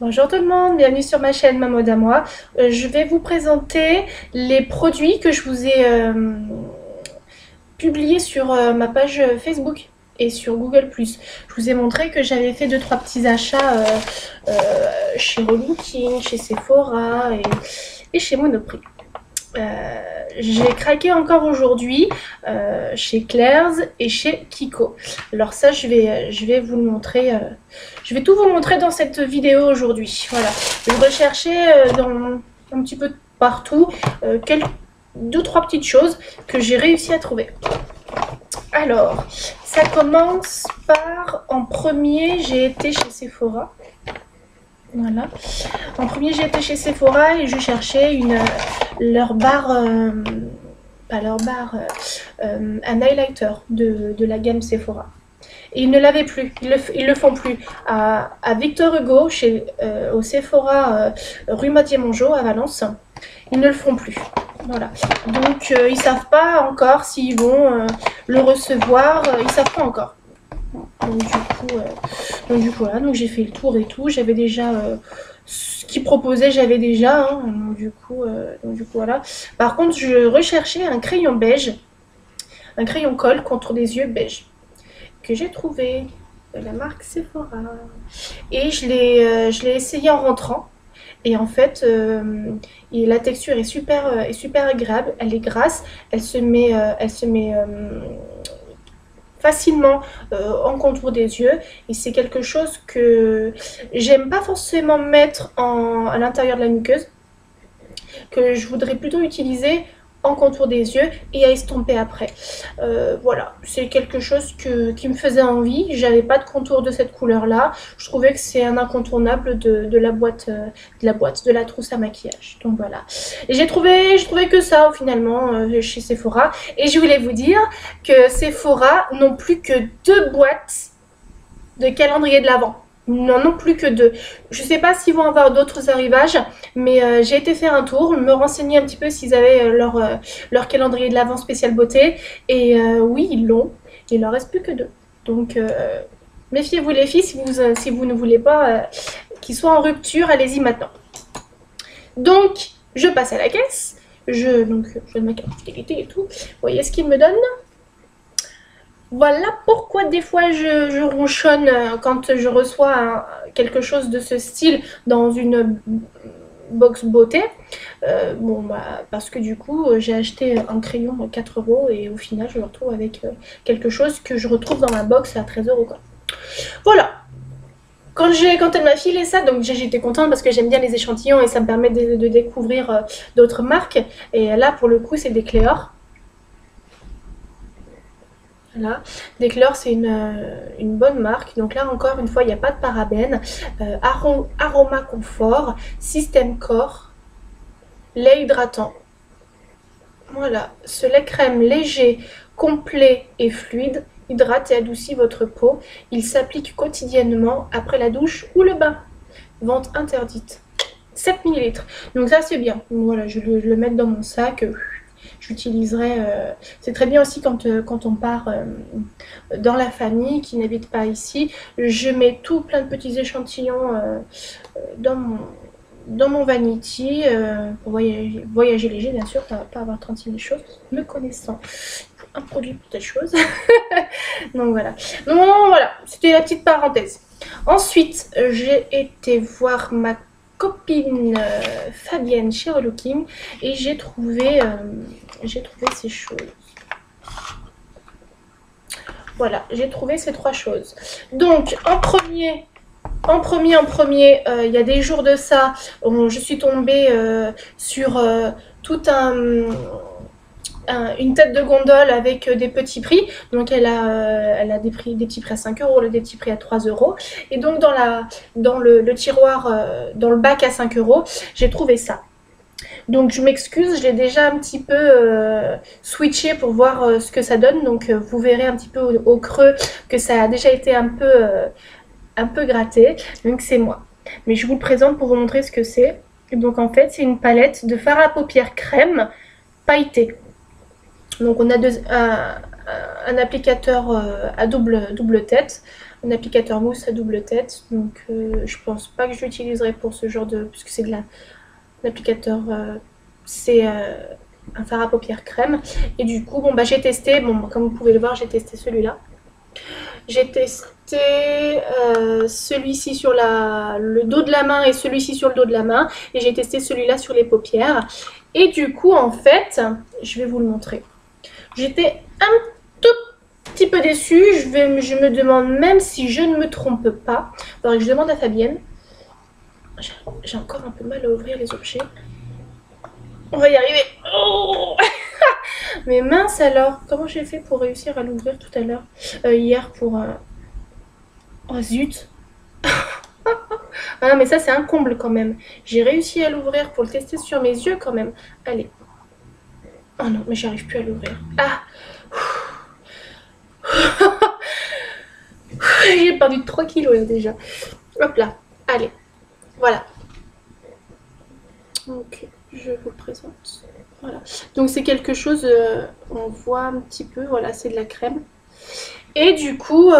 Bonjour tout le monde, bienvenue sur ma chaîne Ma Mode à moi. Je vais vous présenter les produits que je vous ai publiés sur ma page Facebook et sur Google+. Je vous ai montré que j'avais fait 2-3 petits achats chez Rolinking, chez Sephora et chez Monoprix. J'ai craqué encore aujourd'hui chez Claire's et chez Kiko. Alors ça, je vais vous le montrer. Je vais tout vous montrer dans cette vidéo aujourd'hui. Voilà. Je recherchais dans un petit peu partout deux trois petites choses que j'ai réussi à trouver. Alors, ça commence par, en premier, j'ai été chez Sephora. Voilà. En premier, j'ai été chez Sephora et je cherchais leur barre, pas leur barre, un highlighter de la gamme Sephora. Et ils ne l'avaient plus, ils le font plus. À Victor Hugo, au Sephora rue Mathieu-Mongeau à Valence, ils ne le font plus. Voilà. Donc ils savent pas encore s'ils vont le recevoir, ils savent pas encore. Donc du coup voilà, donc j'ai fait le tour et tout. J'avais déjà ce qu'ils proposaient, j'avais déjà. Hein, donc du coup voilà. Par contre, je recherchais un crayon beige, un crayon colle contre des yeux beige que j'ai trouvé de la marque Sephora. Et je l'ai essayé en rentrant. Et en fait, la texture est super agréable. Elle est grasse. Elle se met facilement en contour des yeux, et c'est quelque chose que j'aime pas forcément mettre à l'intérieur de la muqueuse, que je voudrais plutôt utiliser en contour des yeux et à estomper après. Voilà, c'est quelque chose qui me faisait envie. J'avais pas de contour de cette couleur là. Je trouvais que c'est un incontournable de la trousse à maquillage. Donc voilà. Et j'ai trouvé que ça finalement chez Sephora. Et je voulais vous dire que Sephora n'ont plus que 2 boîtes de calendrier de l'Avent. Ils n'en ont plus que 2. Je sais pas s'ils vont avoir d'autres arrivages, mais j'ai été faire un tour, me renseigner un petit peu s'ils avaient leur calendrier de l'Avent spécial beauté. Et oui, ils l'ont. Il leur reste plus que 2. Donc méfiez-vous les filles, si vous ne voulez pas qu'ils soient en rupture, allez-y maintenant. Donc je passe à la caisse. Je donne ma carte de fidélité et tout. Vous voyez ce qu'ils me donnent? Voilà pourquoi des fois je ronchonne quand je reçois quelque chose de ce style dans une box beauté. Bon, bah, parce que du coup j'ai acheté un crayon à 4 € et au final je me retrouve avec quelque chose que je retrouve dans ma box à 13 € quoi. Voilà. Quand elle m'a filé ça, donc j'étais contente parce que j'aime bien les échantillons et ça me permet de découvrir d'autres marques. Et là pour le coup c'est des Cléor. Voilà. Decleur, c'est une bonne marque. Donc là encore une fois, il n'y a pas de parabènes. Aroma confort, système corps, lait hydratant. Voilà, ce lait crème léger, complet et fluide hydrate et adoucit votre peau. Il s'applique quotidiennement après la douche ou le bain. Vente interdite. 7 ml. Donc ça c'est bien. Donc voilà, je vais le mettre dans mon sac. J'utiliserai, c'est très bien aussi quand on part dans la famille qui n'habite pas ici. Je mets tout plein de petits échantillons dans mon vanity pour voyager léger bien sûr, pas avoir 36 000 choses, me connaissant. Un produit pour telle chose. Donc voilà. Donc voilà, c'était la petite parenthèse. Ensuite, j'ai été voir ma copine Fabienne chez Relooking et j'ai trouvé ces choses. Voilà, j'ai trouvé ces 3 choses. Donc en premier, il y a des jours de ça, je suis tombée sur une tête de gondole avec des petits prix. Donc elle a des petits prix à 5 €, des petits prix à 3 €. Et donc dans le tiroir, dans le bac à 5 €, j'ai trouvé ça. Donc je m'excuse, je l'ai déjà un petit peu switché pour voir ce que ça donne. Donc vous verrez un petit peu au creux que ça a déjà été un peu gratté. Donc c'est moi. Mais je vous le présente pour vous montrer ce que c'est. Donc en fait c'est une palette de fard à paupières crème pailleté. Donc on a un applicateur à double tête. un applicateur mousse à double tête. Donc je pense pas que je l'utiliserai pour ce genre de... puisque c'est de l'applicateur... c'est un fard à paupières crème. Et du coup, bon bah j'ai testé, bon comme vous pouvez le voir, j'ai testé celui-là. J'ai testé celui-ci sur le dos de la main et celui-ci sur le dos de la main. Et j'ai testé celui-là sur les paupières. Et du coup, en fait, je vais vous le montrer. J'étais un tout petit peu déçue. Je me demande même si je ne me trompe pas. Alors que je demande à Fabienne. J'ai encore un peu mal à ouvrir les objets. On va y arriver. Oh mais mince alors, comment j'ai fait pour réussir à l'ouvrir tout à l'heure, hier pour... Oh zut. Ah non mais ça c'est un comble quand même. J'ai réussi à l'ouvrir pour le tester sur mes yeux quand même. Allez. Oh non mais j'arrive plus à l'ouvrir. Ah. J'ai perdu 3 kilos là déjà. Hop là. Allez. Voilà. Donc je vous le présente. Voilà. Donc c'est quelque chose, on voit un petit peu, voilà, c'est de la crème. Et du coup,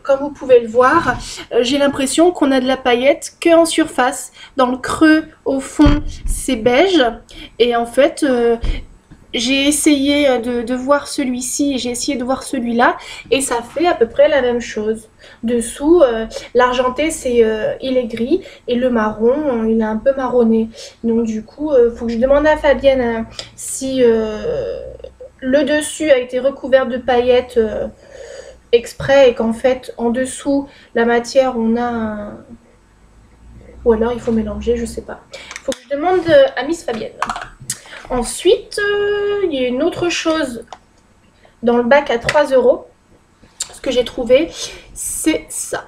comme vous pouvez le voir, j'ai l'impression qu'on a de la paillette qu'en surface. Dans le creux, au fond, c'est beige. Et en fait, j'ai essayé de voir celui-ci et j'ai essayé de voir celui-là. Et ça fait à peu près la même chose. Dessous, l'argenté, il est gris. Et le marron, il est un peu marronné. Donc du coup, il faut que je demande à Fabienne si... le dessus a été recouvert de paillettes exprès et qu'en fait en dessous la matière on a un... ou alors il faut mélanger, je sais pas. Il faut que je demande à Miss Fabienne. Ensuite, il y a une autre chose dans le bac à 3 €. Ce que j'ai trouvé, c'est ça.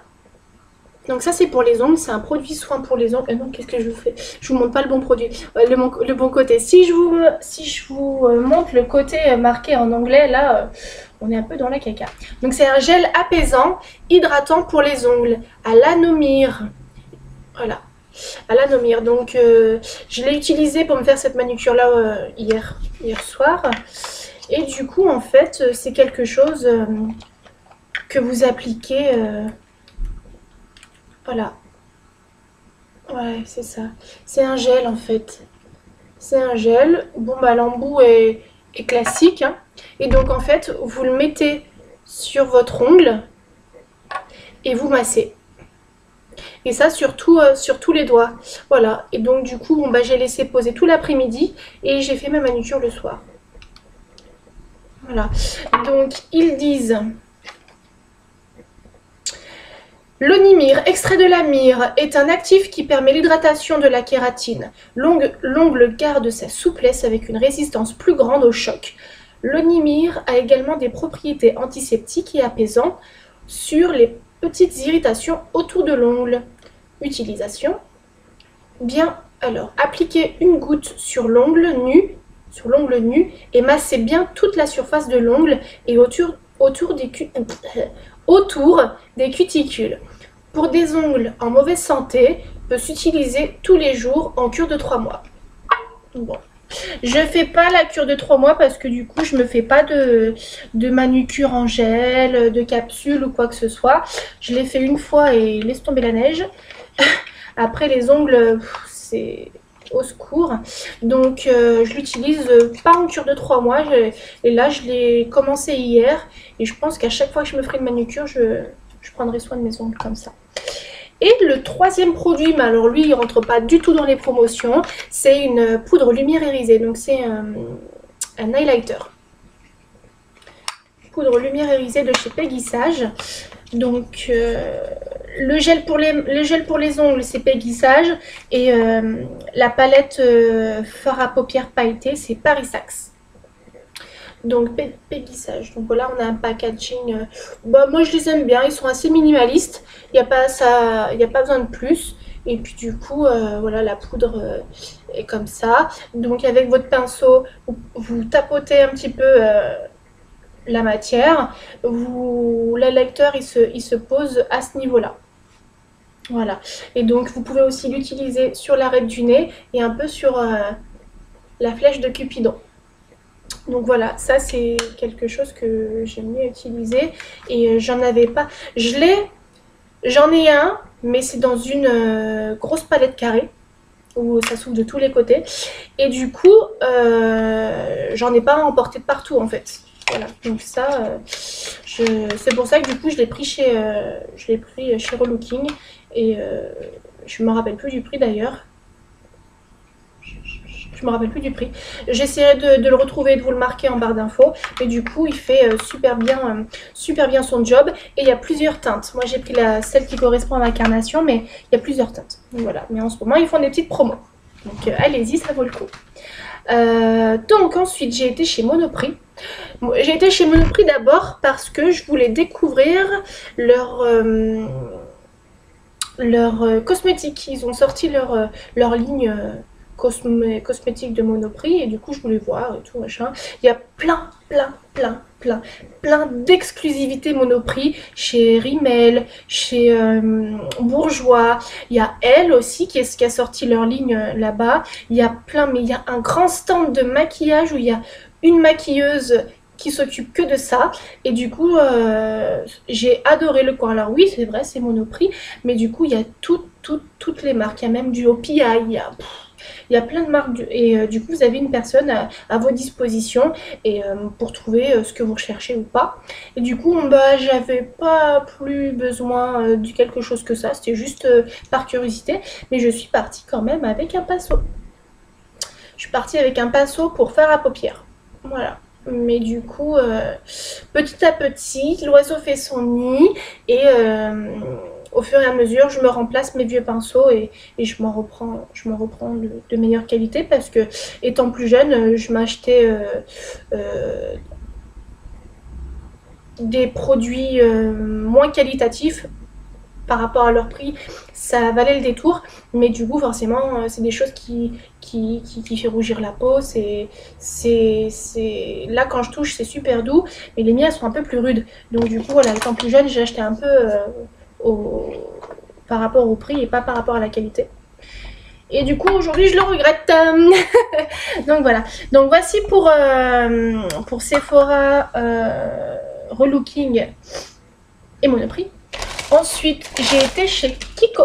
Donc ça c'est pour les ongles, c'est un produit soin pour les ongles. Non, qu'est-ce que je vous fais? Je vous montre pas le bon produit, le bon côté. Si je vous montre le côté marqué en anglais, là, on est un peu dans la caca. Donc c'est un gel apaisant, hydratant pour les ongles, à l'anomir. Voilà, à l'anomir. Donc je l'ai utilisé pour me faire cette manucure là hier soir. Et du coup en fait c'est quelque chose que vous appliquez... Voilà. Ouais, c'est ça. C'est un gel en fait. C'est un gel. Bon bah l'embout est classique. Hein. Et donc en fait, vous le mettez sur votre ongle et vous massez. Et ça sur tous les doigts. Voilà. Et donc du coup, bon bah j'ai laissé poser tout l'après-midi et j'ai fait ma manucure le soir. Voilà. Donc ils disent... L'onimir, extrait de la myrrhe, est un actif qui permet l'hydratation de la kératine. L'ongle garde sa souplesse avec une résistance plus grande au choc. L'onimir a également des propriétés antiseptiques et apaisantes sur les petites irritations autour de l'ongle. Utilisation. Bien, alors, appliquez une goutte sur l'ongle nu et massez bien toute la surface de l'ongle et autour des cuticules. Pour des ongles en mauvaise santé, peut s'utiliser tous les jours en cure de 3 mois. Bon. Je fais pas la cure de 3 mois parce que du coup je me fais pas de manucure en gel, de capsule ou quoi que ce soit. Je l'ai fait une fois et laisse tomber la neige. Après les ongles, c'est au secours. Donc je l'utilise pas en cure de 3 mois. Et là je l'ai commencé hier. Et je pense qu'à chaque fois que je me ferai une manucure, je prendrai soin de mes ongles comme ça. Et le troisième produit, mais alors lui il rentre pas du tout dans les promotions, c'est une poudre lumière irisée. Donc c'est un highlighter. Poudre lumière irisée de chez Peggy Sage. Donc le gel pour les ongles c'est Peggy Sage. Et la palette fard à paupières pailletée c'est Paris Saxe. Donc Peggy Sage. Donc voilà, on a un packaging. Bah, moi je les aime bien, ils sont assez minimalistes. Il n'y a pas besoin de plus. Et puis du coup, voilà, la poudre est comme ça. Donc avec votre pinceau, vous tapotez un petit peu la matière. L'highlighter il se pose à ce niveau-là. Voilà. Et donc vous pouvez aussi l'utiliser sur l'arête du nez et un peu sur la flèche de Cupidon. Donc voilà, ça c'est quelque chose que j'aime mieux utiliser. Et j'en avais pas. J'en ai un, mais c'est dans une grosse palette carrée où ça s'ouvre de tous les côtés. Et du coup, j'en ai pas emporté de partout en fait. Voilà, donc ça, c'est pour ça que du coup je l'ai pris chez Relooking. Et je me rappelle plus du prix d'ailleurs. Je me rappelle plus du prix. J'essaierai de le retrouver et de vous le marquer en barre d'infos. Mais du coup, il fait super bien son job. Et il y a plusieurs teintes. Moi, j'ai pris celle qui correspond à ma carnation, mais il y a plusieurs teintes. Donc, voilà. Mais en ce moment, ils font des petites promos. Donc, allez-y, ça vaut le coup. Donc, ensuite, j'ai été chez Monoprix. J'ai été chez Monoprix d'abord parce que je voulais découvrir leurs cosmétiques. Ils ont sorti leur ligne cosmétiques de Monoprix et du coup je voulais voir et tout machin. Il y a plein d'exclusivités Monoprix chez Rimmel, chez Bourjois. Il y a Elle aussi qui a sorti leur ligne là-bas. Il y a mais il y a un grand stand de maquillage où il y a une maquilleuse qui s'occupe que de ça et du coup j'ai adoré le coin. Alors oui c'est vrai c'est Monoprix mais du coup il y a toutes les marques, il y a même du OPI, il y a plein de marques et du coup vous avez une personne à vos dispositions et pour trouver ce que vous recherchez ou pas. Et du coup bah j'avais pas plus besoin de quelque chose que ça, c'était juste par curiosité, mais je suis partie quand même avec un pinceau. Je suis partie avec un pinceau pour faire à paupières. Voilà. Mais du coup, petit à petit, l'oiseau fait son nid et au fur et à mesure, je me remplace mes vieux pinceaux et je m'en reprends de meilleure qualité parce que, étant plus jeune, je m'achetais des produits moins qualitatifs par rapport à leur prix, ça valait le détour, mais du coup forcément c'est des choses qui fait rougir la peau, là quand je touche c'est super doux, mais les miens sont un peu plus rudes, donc du coup voilà, étant plus jeune j'ai acheté un peu par rapport au prix et pas par rapport à la qualité. Et du coup aujourd'hui je le regrette. Donc voilà, donc voici pour Sephora, Relooking et Monoprix. Ensuite, j'ai été chez Kiko.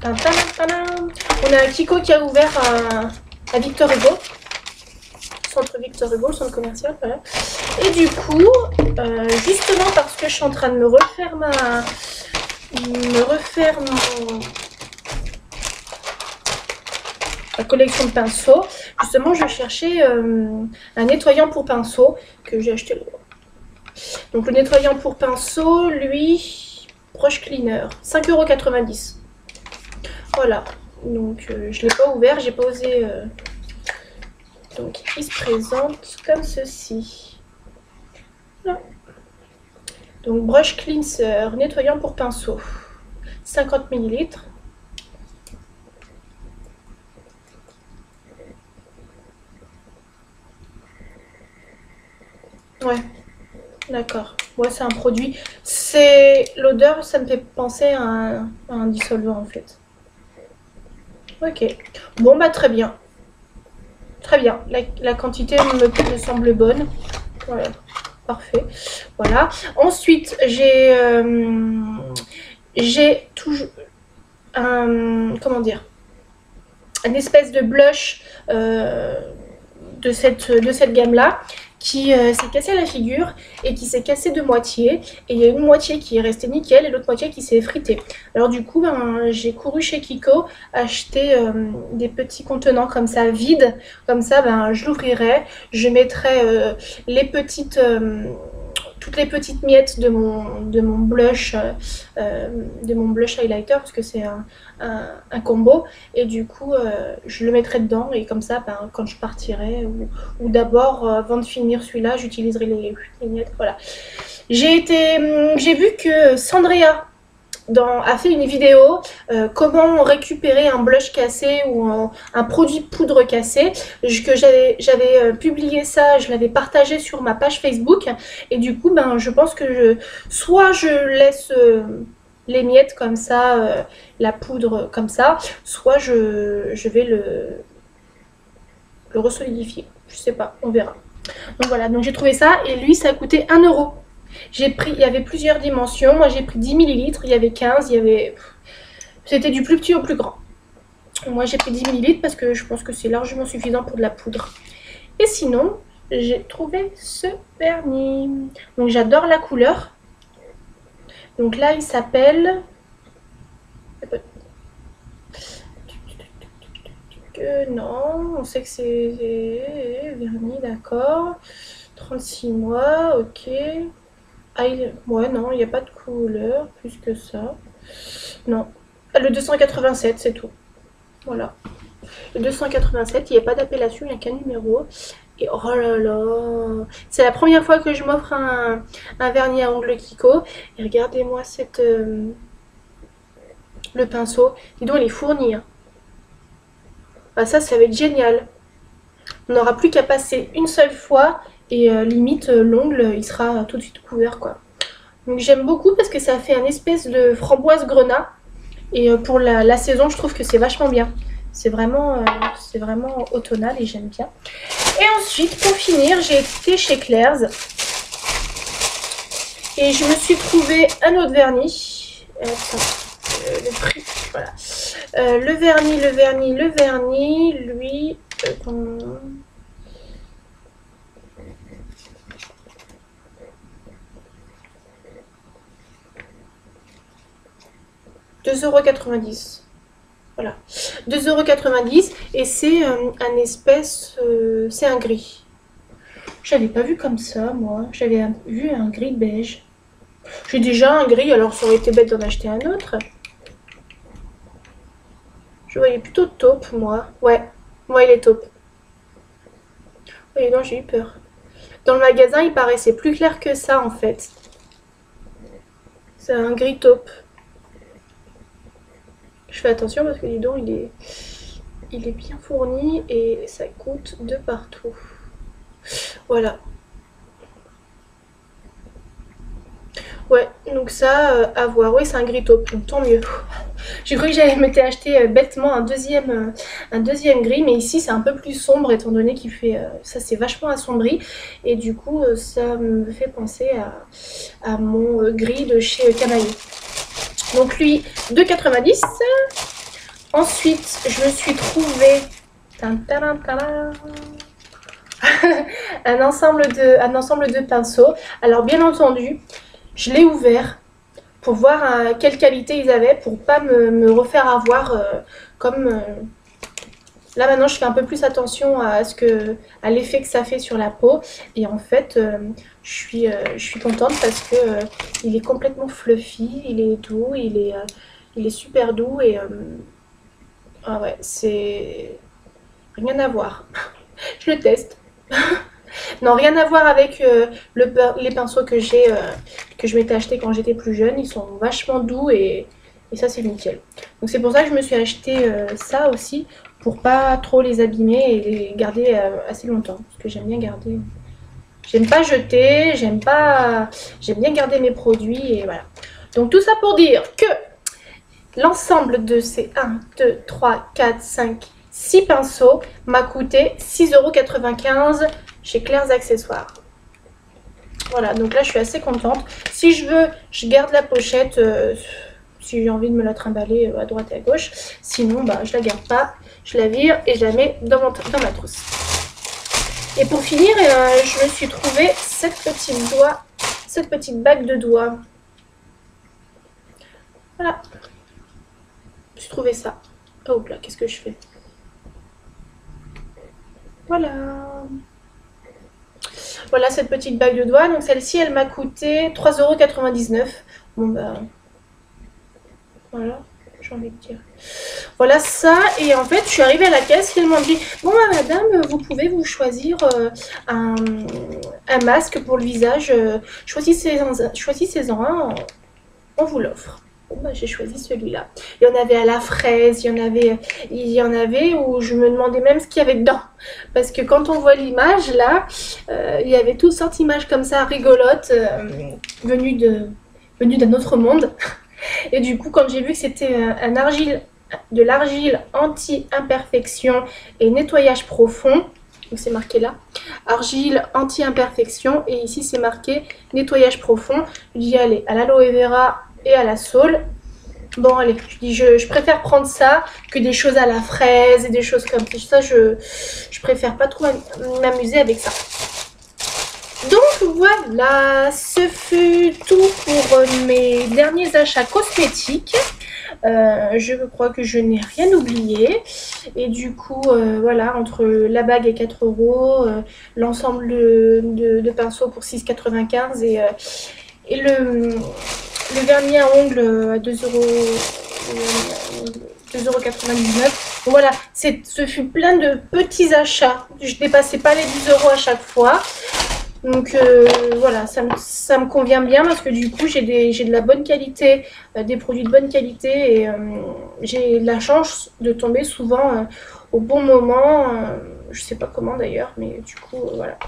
On a Kiko qui a ouvert à Victor Hugo. Centre Victor Hugo, le centre commercial, voilà. Et du coup, justement parce que je suis en train de me refaire ma collection de pinceaux, justement je cherchais un nettoyant pour pinceaux que j'ai acheté. Donc le nettoyant pour pinceau, lui, Brush Cleaner, 5,90 €. Voilà, donc je ne l'ai pas ouvert, j'ai pas osé. Donc il se présente comme ceci. Voilà. Donc Brush Cleanser, nettoyant pour pinceau, 50 ml. Ouais. D'accord. Ouais, c'est un produit. L'odeur, ça me fait penser à un dissolvant en fait. Ok. Bon, bah très bien. Très bien. La quantité me semble bonne. Voilà. Parfait. Voilà. Ensuite, j'ai toujours comment dire, une espèce de blush de cette gamme-là qui s'est cassé la figure et qui s'est cassé de moitié. Et il y a une moitié qui est restée nickel et l'autre moitié qui s'est effritée. Alors du coup, j'ai couru chez Kiko acheter des petits contenants comme ça, vides. Comme ça, je l'ouvrirai. Je mettrai toutes les petites miettes de mon blush highlighter parce que c'est un combo et du coup je le mettrai dedans et comme ça quand je partirai ou d'abord avant de finir celui-là j'utiliserai les miettes. Voilà, j'ai vu que Sandrea a fait une vidéo comment récupérer un blush cassé ou un produit poudre cassé, que j'avais publié ça, je l'avais partagé sur ma page Facebook et du coup je pense que soit je laisse les miettes comme ça, la poudre comme ça, soit je vais le le resolidifier. Je sais pas, on verra. Donc voilà, donc j'ai trouvé ça et lui ça a coûté 1 euro. J'ai pris, il y avait plusieurs dimensions. Moi j'ai pris 10 millilitres, il y avait 15, il y avait... C'était du plus petit au plus grand. Moi j'ai pris 10 millilitres parce que je pense que c'est largement suffisant pour de la poudre. Et sinon, j'ai trouvé ce vernis. Donc j'adore la couleur. Donc là il s'appelle... non, on sait que c'est vernis, d'accord. 36 mois, ok. Ah, ouais, non, il n'y a pas de couleur plus que ça. Non. Ah, le 287, c'est tout. Voilà. Le 287, il n'y a pas d'appellation, il n'y a qu'un numéro. Et oh là là, c'est la première fois que je m'offre un vernis à ongles Kiko. Et regardez-moi cette le pinceau. Dis donc, il est fourni. Hein. Ah, ça va être génial. On n'aura plus qu'à passer une seule fois et limite l'ongle il sera tout de suite couvert quoi. Donc j'aime beaucoup parce que ça fait un espèce de framboise grenat et pour la saison je trouve que c'est vachement bien. C'est vraiment automnal et j'aime bien. Et ensuite pour finir j'ai été chez Claire's et je me suis trouvé un autre vernis. Le prix, voilà. Le vernis, lui... 2,90 €. Voilà. 2,90 € et c'est un espèce... c'est un gris. J'avais pas vu comme ça, moi. J'avais vu un gris beige. J'ai déjà un gris, alors ça aurait été bête d'en acheter un autre. Je voyais plutôt taupe, moi. Ouais, moi il est taupe. Oui, non, j'ai eu peur. Dans le magasin, il paraissait plus clair que ça, en fait. C'est un gris taupe. Je fais attention parce que, dis donc, il est bien fourni et ça coûte de partout. Voilà. Ouais, donc ça, à voir. Oui, c'est un gris taupe, donc tant mieux. J'ai cru que j'allais m'étais acheté bêtement un deuxième gris, mais ici c'est un peu plus sombre étant donné qu'il fait... ça c'est vachement assombri et du coup ça me fait penser à mon gris de chez Camaïeu. Donc lui, 2,90 €. Ensuite, je me suis trouvé un ensemble de pinceaux. Alors bien entendu, je l'ai ouvert pour voir quelle qualité ils avaient, pour pas me refaire avoir comme... là maintenant je fais un peu plus attention à l'effet que ça fait sur la peau. Et en fait je suis contente parce que il est complètement fluffy, il est doux, il est super doux et ah ouais, c'est rien à voir. Je le teste. Non, rien à voir avec les pinceaux que je m'étais acheté quand j'étais plus jeune. Ils sont vachement doux et ça c'est nickel. Donc c'est pour ça que je me suis acheté ça aussi, pour pas trop les abîmer et les garder assez longtemps. Parce que j'aime bien garder... J'aime pas jeter, j'aime bien garder mes produits et voilà. Donc tout ça pour dire que l'ensemble de ces 1, 2, 3, 4, 5, 6 pinceaux m'a coûté 6,95 € chez Claire's Accessoires. Voilà, donc là je suis assez contente. Si je veux, je garde la pochette si j'ai envie de me la trimballer à droite et à gauche. Sinon, bah, je la garde pas, je la vire et je la mets dans ma trousse. Et pour finir, je me suis trouvé cette petite bague de doigts. Voilà. J'ai trouvé ça. Oh là, qu'est-ce que je fais? Voilà. Voilà cette petite bague de doigts. Donc celle-ci, elle m'a coûté 3,99 €. Bon bah... voilà, j'ai envie de dire. Voilà ça. Et en fait, je suis arrivée à la caisse et ils m'ont dit « Bon bah madame, vous pouvez vous choisir un masque pour le visage. Choisissez-en un, on vous l'offre. » Bon bah j'ai choisi celui-là. Il y en avait à la fraise, il y en avait où je me demandais même ce qu'il y avait dedans. Parce que quand on voit l'image là, il y avait toutes sortes d'images comme ça rigolotes, venues d'un autre monde. Et du coup quand j'ai vu que c'était de l'argile anti-imperfection et nettoyage profond, donc c'est marqué là. Argile anti-imperfection, et ici c'est marqué nettoyage profond. Je dis allez, à l'aloe vera et à la saule. Bon allez, je dis je préfère prendre ça que des choses à la fraise et des choses comme ça. Je préfère pas trop m'amuser avec ça. Donc voilà, ce fut tout pour mes derniers achats cosmétiques. Je crois que je n'ai rien oublié. Et du coup, voilà, entre la bague à 4 euros, l'ensemble de pinceaux pour 6,95 et le vernis à ongles à 2 euros. 2,99 €. Voilà, ce fut plein de petits achats. Je ne dépassais pas les 10 euros à chaque fois. Donc voilà, ça me convient bien parce que du coup j'ai de la bonne qualité, des produits de bonne qualité, et j'ai la chance de tomber souvent au bon moment. Je sais pas comment d'ailleurs, mais du coup voilà.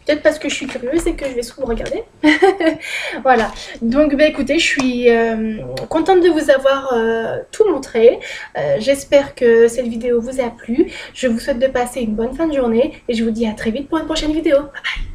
Peut-être parce que je suis curieuse et que je vais souvent regarder. Voilà, donc bah, écoutez, je suis contente de vous avoir tout montré. J'espère que cette vidéo vous a plu. Je vous souhaite de passer une bonne fin de journée et je vous dis à très vite pour une prochaine vidéo. Bye bye.